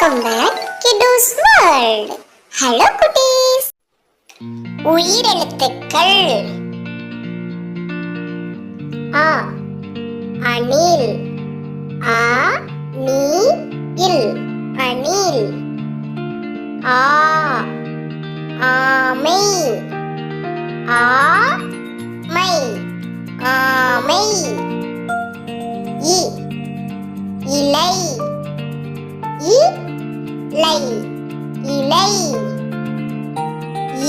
Welcome back கிட்டூஸ் world. Hello குட்டீஸ். உயிரெழுத்துக்கள். ஆ அணில். ஆ நீ இல் அணில். ஆ ஆமை. ஆ மை ஆமை. இ இலை. இலை இலை.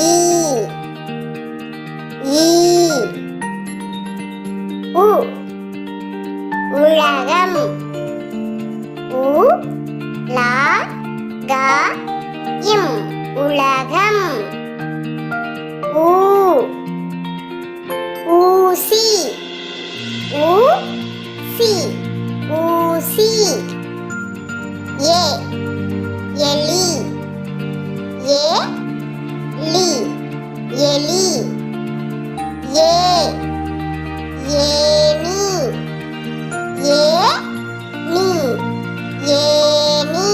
ஈ ஈ. உ உலகம். உ லா க இம் உலகம். ஊ ஊசி. ஊ சி ஊசி. ஏ எலி. ஏ லி எலி. ஏ ஏனி. ஏ நீ ஏனி.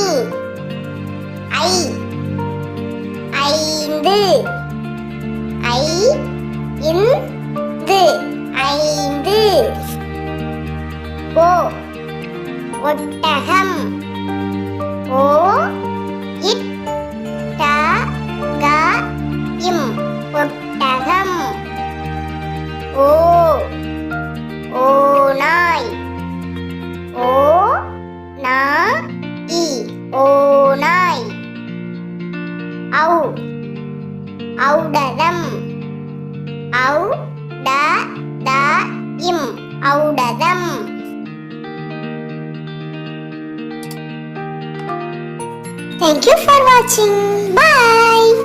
ஐ ஐந்து. ஐ இந்து ஐந்து. ஓ ஒட்டகம். ஓ இட் ட க இம் ஒட்டகம். ஓ ஓநாய். ஓ நா இ ஓநாய். ஔ ஔடதம். ஔ ட த இம் ஔடதம். Thank you for watching.